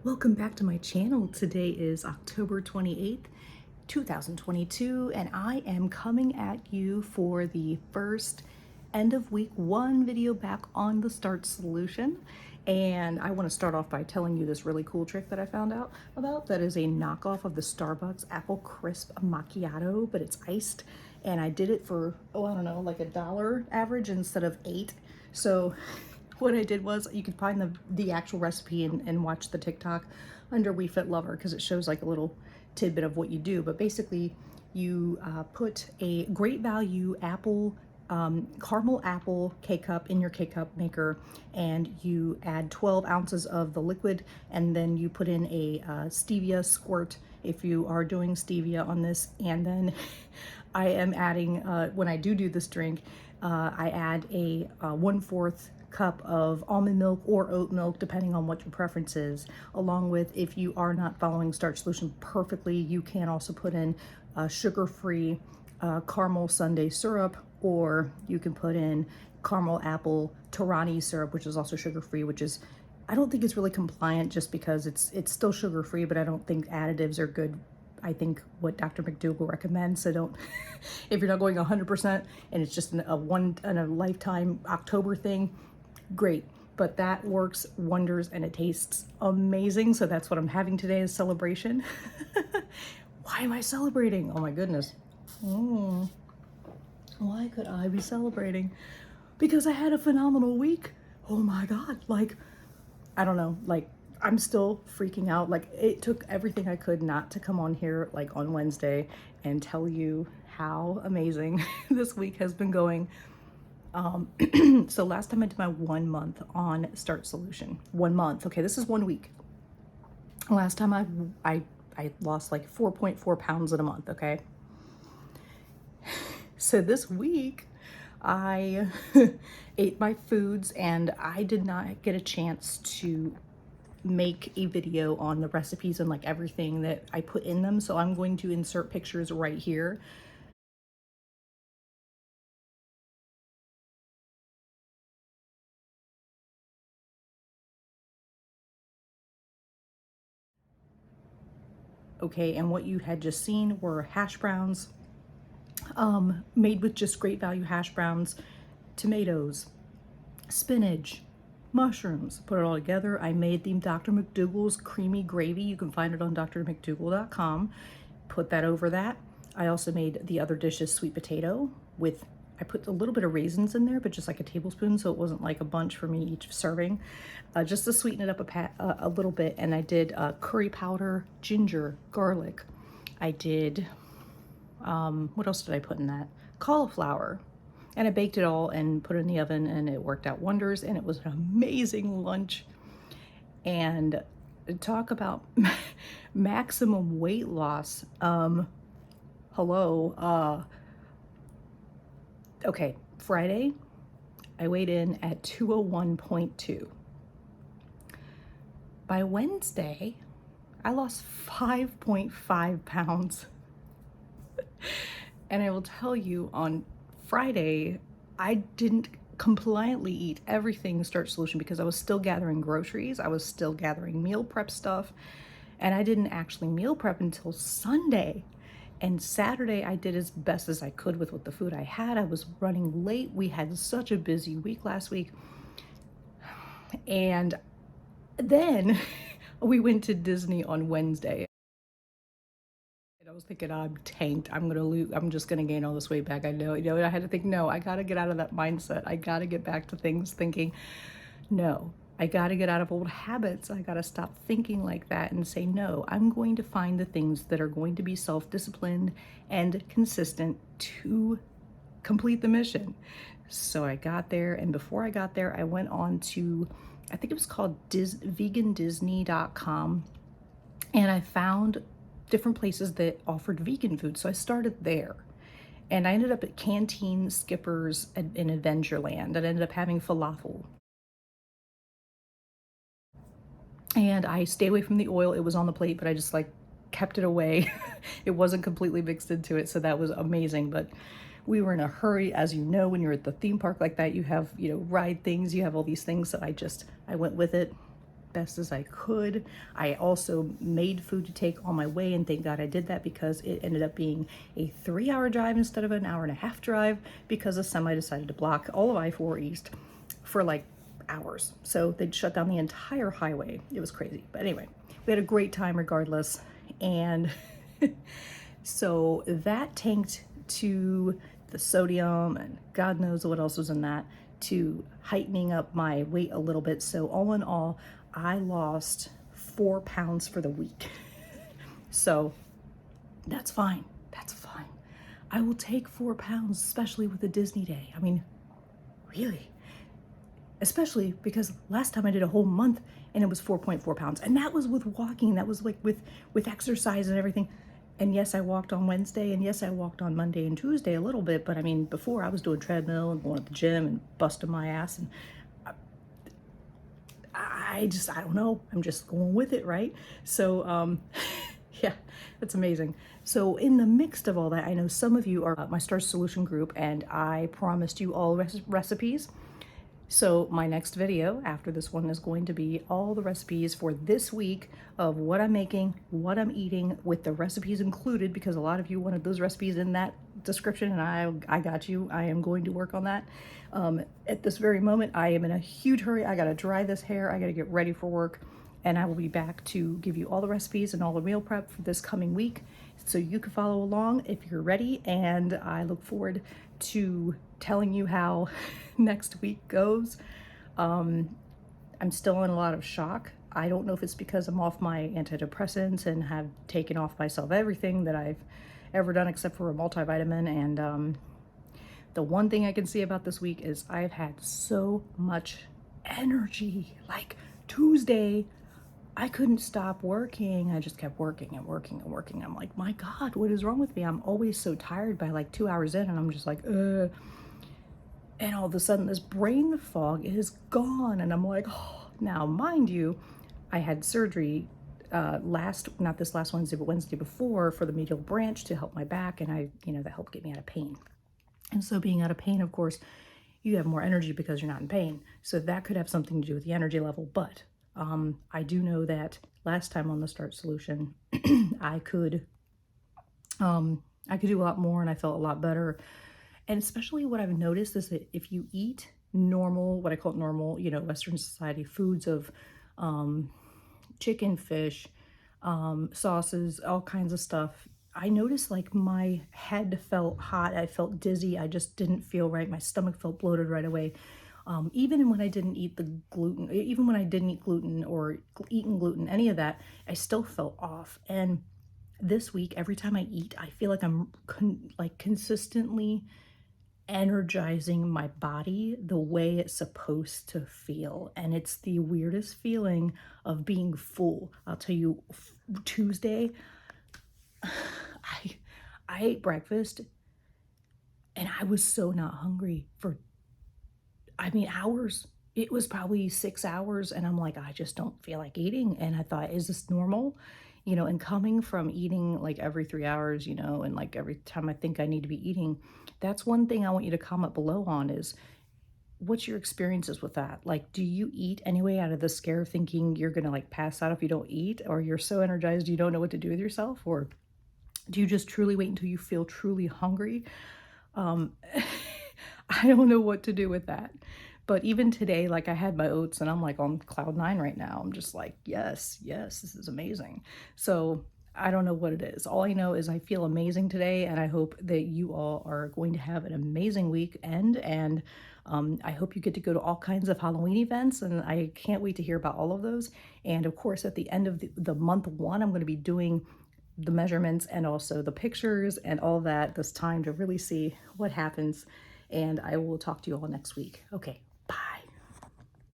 Welcome back to my channel. Today is October 28th, 2022, and I am coming at you for the first end of week one video back on the starch solution. And I want to start off by telling you this really cool trick that I found out about that is a knockoff of the Starbucks Apple Crisp Macchiato, but it's iced. And I did it for, I don't know, like $1 average instead of 8. So what I did was, you could find the actual recipe and watch the TikTok under We Fit Lover, because it shows like a little tidbit of what you do. But basically you put a great value apple caramel apple K-cup in your K-cup maker, and you add 12 ounces of the liquid, and then you put in a stevia squirt if you are doing stevia on this. And then I am adding, when I do this drink, I add a 1/4 cup of almond milk or oat milk, depending on what your preference is. Along with, if you are not following starch solution perfectly, you can also put in sugar-free caramel sundae syrup, or you can put in caramel apple Torani syrup, which is also sugar-free, which is, I don't think it's really compliant just because it's still sugar-free, but I don't think additives are good. I think what Dr. McDougall recommends, so don't, if you're not going 100% and it's just a lifetime October thing, great. But that works wonders and it tastes amazing. So that's what I'm having today as celebration. Why am I celebrating? Oh my goodness. Why could I be celebrating? Because I had a phenomenal week. Oh my God. Like, I don't know, like, I'm still freaking out. Like, it took everything I could not to come on here like on Wednesday and tell you how amazing this week has been going. So last time I did my 1 month on starch solution. 1 month. Okay, this is 1 week. Last time I lost like 4.4 pounds in a month, okay? So this week I ate my foods, and I did not get a chance to make a video on the recipes and like everything that I put in them. So I'm going to insert pictures right here. Okay, and what you had just seen were hash browns, made with just great value hash browns, tomatoes, spinach, mushrooms. Put it all together. I made the Dr. McDougall's creamy gravy. You can find it on drmcdougall.com. Put that over that. I also made the other dishes, sweet potato with, I put a little bit of raisins in there, but just like a tablespoon, so it wasn't like a bunch for me each serving, just to sweeten it up a little bit. And I did curry powder, ginger, garlic. I did, what else did I put in that? Cauliflower. And I baked it all and put it in the oven, and it worked out wonders, and it was an amazing lunch. And talk about maximum weight loss. Hello. Okay, Friday, I weighed in at 201.2. By Wednesday, I lost 5.5 pounds. And I will tell you, on Friday, I didn't compliantly eat everything starch solution because I was still gathering groceries. I was still gathering meal prep stuff, and I didn't actually meal prep until Sunday. And Saturday, I did as best as I could with what the food I had. I was running late. We had such a busy week last week. And then we went to Disney on Wednesday. I was thinking, I'm tanked. I'm gonna lose. I'm just gonna gain all this weight back. I know. I had to think, no, I gotta get out of that mindset. I gotta get back to things thinking, no, I gotta get out of old habits. I gotta stop thinking like that and say, no, I'm going to find the things that are going to be self-disciplined and consistent to complete the mission. So I got there, and before I got there, I went on to, I think it was called vegandisney.com, and I found different places that offered vegan food. So I started there, and I ended up at Canteen Skipper's in Adventureland. I ended up having falafel. And I stayed away from the oil. It was on the plate, but I just like kept it away. It wasn't completely mixed into it, so that was amazing. But we were in a hurry. As you know, when you're at the theme park like that, you have, ride things, you have all these things. So I went with it. best as I could. I also made food to take on my way, and thank God I did that because it ended up being a 3-hour drive instead of an hour and a half drive because a semi decided to block all of I-4 East for like hours. So they'd shut down the entire highway. It was crazy. But anyway, we had a great time regardless. And so that tanked to the sodium and God knows what else was in that, to heightening up my weight a little bit. So all in all, I lost 4 pounds for the week. So that's fine. That's fine. I will take 4 pounds, especially with a Disney day. I mean, really. Especially because last time I did a whole month and it was 4.4 pounds. And that was with walking. That was like with exercise and everything. And yes, I walked on Wednesday, and yes, I walked on Monday and Tuesday a little bit, but I mean, before I was doing treadmill and going to the gym and busting my ass, and I don't know, I'm just going with it, right? So, yeah, that's amazing. So in the mix of all that, I know some of you are my Starch Solution group, and I promised you all recipes. So my next video after this one is going to be all the recipes for this week of what I'm making, what I'm eating, with the recipes included, because a lot of you wanted those recipes in that description, and I got you. I am going to work on that. At this very moment, I am in a huge hurry. I gotta dry this hair. I gotta get ready for work, and I will be back to give you all the recipes and all the meal prep for this coming week, so you can follow along if you're ready. And I look forward to telling you how next week goes. I'm still in a lot of shock. I don't know if it's because I'm off my antidepressants and have taken off myself everything that I've ever done except for a multivitamin. And the one thing I can see about this week is I've had so much energy. Like Tuesday, I couldn't stop working. I just kept working and working and working. I'm like, my God, what is wrong with me? I'm always so tired by like 2 hours in, and I'm just like, And all of a sudden this brain fog is gone. And I'm like, oh. Now, mind you, I had surgery not this last Wednesday, but Wednesday before, for the medial branch to help my back. And that helped get me out of pain. And so being out of pain, of course, you have more energy because you're not in pain. So that could have something to do with the energy level. But I do know that last time on the Starch Solution, I could do a lot more, and I felt a lot better. And especially what I've noticed is that if you eat normal, what I call normal, Western society foods of chicken, fish, sauces, all kinds of stuff, I noticed like my head felt hot. I felt dizzy. I just didn't feel right. My stomach felt bloated right away. Even when I didn't eat the gluten, even when I didn't eat gluten or eaten gluten, any of that, I still felt off. And this week, every time I eat, I feel like I'm consistently energizing my body the way it's supposed to feel. And it's the weirdest feeling of being full. I'll tell you, Tuesday, I ate breakfast and I was so not hungry for, hours. It was probably 6 hours, and I'm like, I just don't feel like eating. And I thought, is this normal? And coming from eating like every 3 hours, and like every time I think I need to be eating, that's one thing I want you to comment below on is, what's your experiences with that? Like, do you eat anyway out of the scare of thinking you're gonna like pass out if you don't eat, or you're so energized you don't know what to do with yourself? Or do you just truly wait until you feel truly hungry? I don't know what to do with that. But even today, like I had my oats and I'm like on cloud 9 right now. I'm just like, yes, this is amazing. So I don't know what it is. All I know is I feel amazing today, and I hope that you all are going to have an amazing weekend. And I hope you get to go to all kinds of Halloween events, and I can't wait to hear about all of those. And of course, at the end of the month 1, I'm going to be doing the measurements and also the pictures and all that this time to really see what happens. And I will talk to you all next week. Okay.